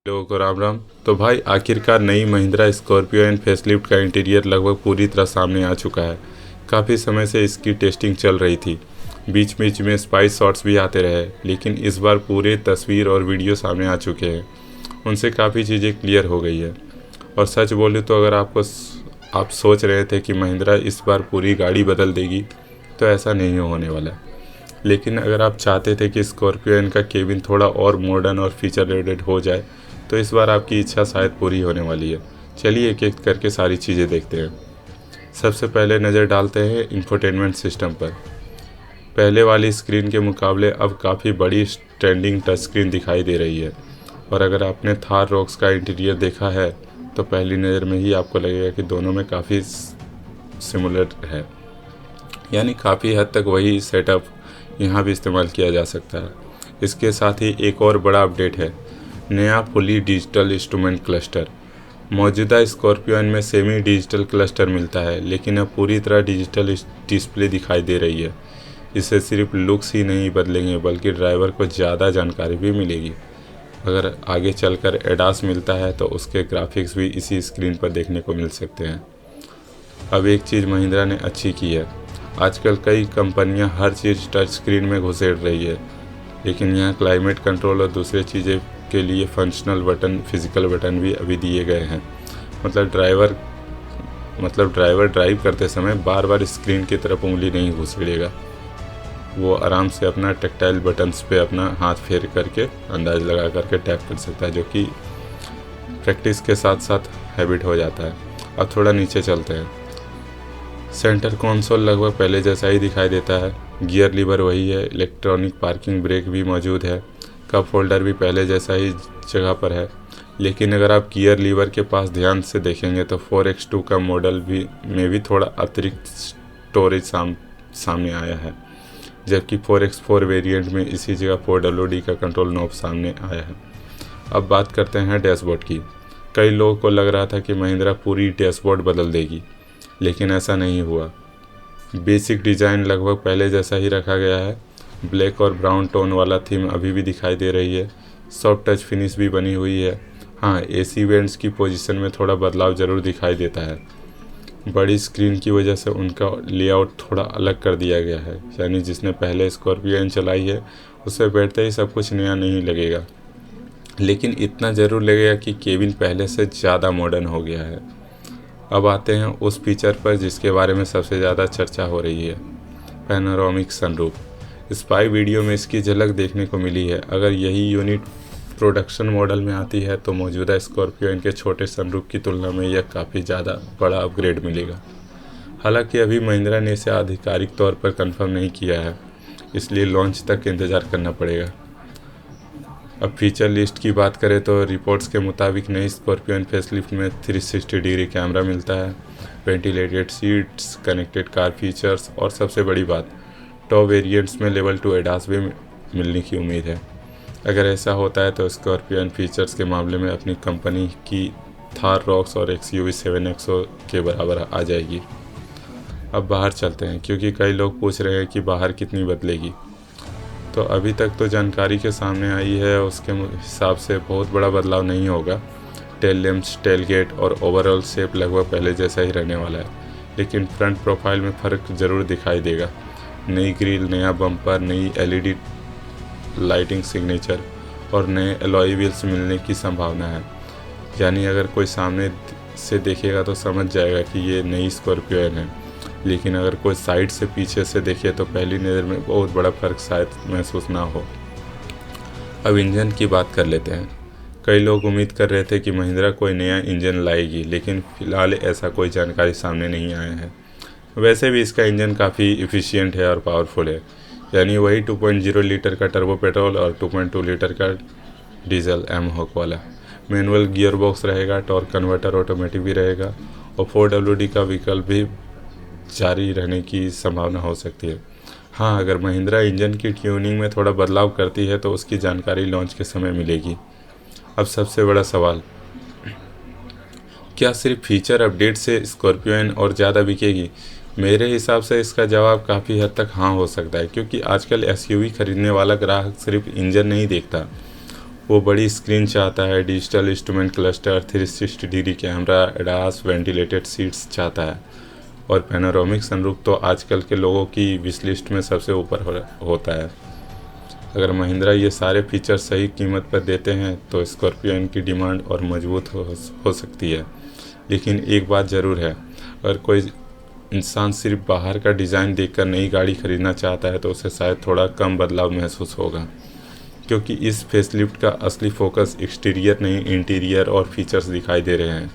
लोगों को राम राम। तो भाई आखिरकार नई महिंद्रा स्कॉर्पियो एंड फेसलिफ्ट का इंटीरियर लगभग पूरी तरह सामने आ चुका है। काफ़ी समय से इसकी टेस्टिंग चल रही थी, बीच बीच में स्पाइस शॉट्स भी आते रहे, लेकिन इस बार पूरे तस्वीर और वीडियो सामने आ चुके हैं। उनसे काफ़ी चीज़ें क्लियर हो गई है। और सच बोलूँ तो अगर आप सोच रहे थे कि महिंद्रा इस बार पूरी गाड़ी बदल देगी, तो ऐसा नहीं होने वाला। लेकिन अगर आप चाहते थे कि स्कॉर्पियो एन का केबिन थोड़ा और मॉडर्न और फीचर रेटेड हो जाए, तो इस बार आपकी इच्छा शायद पूरी होने वाली है। चलिए एक एक करके सारी चीज़ें देखते हैं। सबसे पहले नज़र डालते हैं इंफोटेनमेंट सिस्टम पर। पहले वाली स्क्रीन के मुकाबले अब काफ़ी बड़ी स्टैंडिंग टच स्क्रीन दिखाई दे रही है। और अगर आपने थार रॉक्स का इंटीरियर देखा है, तो पहली नज़र में ही आपको लगेगा कि दोनों में काफ़ी सिमिलर है, यानी काफ़ी हद तक वही सेटअप यहाँ भी इस्तेमाल किया जा सकता है। इसके साथ ही एक और बड़ा अपडेट है, नया फुली डिजिटल इंस्ट्रूमेंट क्लस्टर। मौजूदा स्कॉर्पियो में सेमी डिजिटल क्लस्टर मिलता है, लेकिन अब पूरी तरह डिजिटल डिस्प्ले दिखाई दे रही है। इससे सिर्फ लुक्स ही नहीं बदलेंगे, बल्कि ड्राइवर को ज़्यादा जानकारी भी मिलेगी। अगर आगे चलकर एडास मिलता है, तो उसके ग्राफिक्स भी इसी स्क्रीन पर देखने को मिल सकते हैं। अब एक चीज़ महिंद्रा ने अच्छी की है, आजकल कई कंपनियां हर चीज़ टच स्क्रीन में घुसेड़ रही है, लेकिन यहाँ क्लाइमेट कंट्रोल और दूसरी चीज़ें के लिए फंक्शनल बटन, फिजिकल बटन भी अभी दिए गए हैं। मतलब ड्राइवर ड्राइव करते समय बार बार स्क्रीन की तरफ उंगली नहीं घुसेड़ेगा। वो आराम से अपना टेक्टाइल बटन्स पे अपना हाथ फेर करके अंदाज लगा करके टैप कर सकता है, जो कि प्रैक्टिस के साथ साथ हैबिट हो जाता है। अब थोड़ा नीचे चलते हैं। सेंटर कंसोल लगभग पहले जैसा ही दिखाई देता है। गियर लीवर वही है, इलेक्ट्रॉनिक पार्किंग ब्रेक भी मौजूद है। कप होल्डर भी पहले जैसा ही जगह पर है, लेकिन अगर आप गियर लीवर के पास ध्यान से देखेंगे तो 4X2 का मॉडल में भी थोड़ा अतिरिक्त स्टोरेज सामने आया है, जबकि 4X4 वेरिएंट में इसी जगह 4WD का कंट्रोल नॉब सामने आया है। अब बात करते हैं डैशबोर्ड की। कई लोगों को लग रहा था कि महिंद्रा पूरी डैशबोर्ड बदल देगी, लेकिन ऐसा नहीं हुआ। बेसिक डिज़ाइन लगभग पहले जैसा ही रखा गया है। ब्लैक और ब्राउन टोन वाला थीम अभी भी दिखाई दे रही है। सॉफ्ट टच फिनिश भी बनी हुई है। हाँ, एसी वेंट्स की पोजीशन में थोड़ा बदलाव ज़रूर दिखाई देता है। बड़ी स्क्रीन की वजह से उनका लेआउट थोड़ा अलग कर दिया गया है, यानी जिसने पहले स्कॉर्पियो चलाई है उससे बैठते ही सब कुछ नया नहीं लगेगा, लेकिन इतना ज़रूर लगेगा कि केबिन पहले से ज़्यादा मॉडर्न हो गया है। अब आते हैं उस फीचर पर जिसके बारे में सबसे ज़्यादा चर्चा हो रही है, पैनोरामिक सनरूफ। स्पाई वीडियो में इसकी झलक देखने को मिली है। अगर यही यूनिट प्रोडक्शन मॉडल में आती है, तो मौजूदा स्कॉर्पियो इनके छोटे सनरूफ की तुलना में यह काफ़ी ज़्यादा बड़ा अपग्रेड मिलेगा। हालांकि अभी महिंद्रा ने इसे आधिकारिक तौर पर कंफर्म नहीं किया है, इसलिए लॉन्च तक इंतज़ार करना पड़ेगा। अब फीचर लिस्ट की बात करें तो रिपोर्ट्स के मुताबिक नई स्कॉर्पियो फेसलिफ्ट में 360 डिग्री कैमरा मिलता है, ventilated seats, connected car features और सबसे बड़ी बात, टॉप वेरिएंट्स में लेवल 2 एडास भी मिलने की उम्मीद है। अगर ऐसा होता है तो स्कॉर्पियो फीचर्स के मामले में अपनी कंपनी की थार रॉक्स और XUV 7XO के बराबर आ जाएगी। अब बाहर चलते हैं, क्योंकि कई लोग पूछ रहे हैं कि बाहर कितनी बदलेगी। तो अभी तक तो जानकारी के सामने आई है, उसके हिसाब से बहुत बड़ा बदलाव नहीं होगा। टेल लैम्प्स, टेल गेट और ओवरऑल शेप लगभग पहले जैसा ही रहने वाला है, लेकिन फ्रंट प्रोफाइल में फ़र्क ज़रूर दिखाई देगा। नई ग्रिल, नया बम्पर, नई LED लाइटिंग सिग्नेचर और नए अलॉय व्हील्स मिलने की संभावना है। यानी अगर कोई सामने से देखेगा तो समझ जाएगा कि ये नई स्कॉर्पियो है, लेकिन अगर कोई साइड से पीछे से देखे तो पहली नज़र में बहुत बड़ा फ़र्क शायद महसूस ना हो। अब इंजन की बात कर लेते हैं। कई लोग उम्मीद कर रहे थे कि महिंद्रा कोई नया इंजन लाएगी, लेकिन फ़िलहाल ऐसा कोई जानकारी सामने नहीं आया है। वैसे भी इसका इंजन काफ़ी इफ़िशियंट है और पावरफुल है, यानी वही 2.0 लीटर का टर्बो पेट्रोल और 2.2 लीटर का डीजल एम-हॉक वाला। मैनुअल गियर बॉक्स रहेगा, टॉर्क कन्वर्टर ऑटोमेटिक भी रहेगा और 4WD का विकल्प भी जारी रहने की संभावना हो सकती है। हाँ, अगर महिंद्रा इंजन की ट्यूनिंग में थोड़ा बदलाव करती है तो उसकी जानकारी लॉन्च के समय मिलेगी। अब सबसे बड़ा सवाल, क्या सिर्फ फीचर अपडेट से स्कॉर्पियो और ज़्यादा बिकेगी? मेरे हिसाब से इसका जवाब काफ़ी हद तक हाँ हो सकता है, क्योंकि आजकल SUV खरीदने वाला ग्राहक सिर्फ इंजन नहीं देखता, वो बड़ी स्क्रीन चाहता है, digital instrument cluster, 360 degree camera, ADAS, ventilated seats चाहता है और पैनोरामिक सनरूफ तो आजकल के लोगों की विश लिस्ट में सबसे ऊपर होता है। अगर महिंद्रा ये सारे फीचर सही कीमत पर देते हैं तो स्कॉर्पियो की डिमांड और मजबूत हो सकती है। लेकिन एक बात ज़रूर है, अगर कोई इंसान सिर्फ बाहर का डिज़ाइन देखकर नई गाड़ी खरीदना चाहता है तो उसे शायद थोड़ा कम बदलाव महसूस होगा, क्योंकि इस फेसलिफ्ट का असली फोकस एक्सटीरियर नहीं, इंटीरियर और फीचर्स दिखाई दे रहे हैं।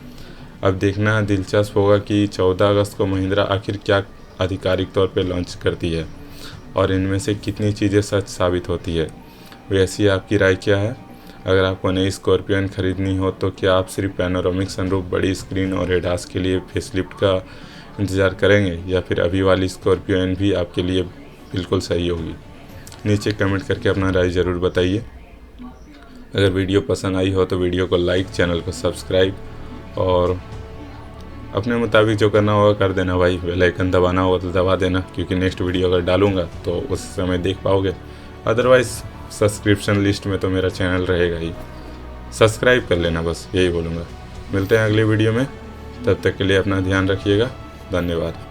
अब देखना दिलचस्प होगा कि 14 अगस्त को महिंद्रा आखिर क्या आधिकारिक तौर पर लॉन्च करती है और इनमें से कितनी चीज़ें सच साबित होती है। वैसी आपकी राय क्या है? अगर आपको नई स्कॉर्पियो खरीदनी हो तो क्या आप सिर्फ पैनोरामिक सनरूफ, बड़ी स्क्रीन और एडास के लिए फेसलिफ्ट का इंतज़ार करेंगे या फिर अभी वाली स्कॉर्पियो भी आपके लिए बिल्कुल सही होगी? नीचे कमेंट करके अपना राय ज़रूर बताइए। अगर वीडियो पसंद आई हो तो वीडियो को लाइक, चैनल को सब्सक्राइब और अपने मुताबिक जो करना होगा कर देना भाई। बेल आइकन दबाना होगा तो दबा देना, क्योंकि नेक्स्ट वीडियो अगर डालूंगा तो उस समय देख पाओगे। अदरवाइज़ सब्सक्रिप्शन लिस्ट में तो मेरा चैनल रहेगा ही, सब्सक्राइब कर लेना, बस यही बोलूँगा। मिलते हैं अगले वीडियो में, तब तक के लिए अपना ध्यान रखिएगा। धन्यवाद।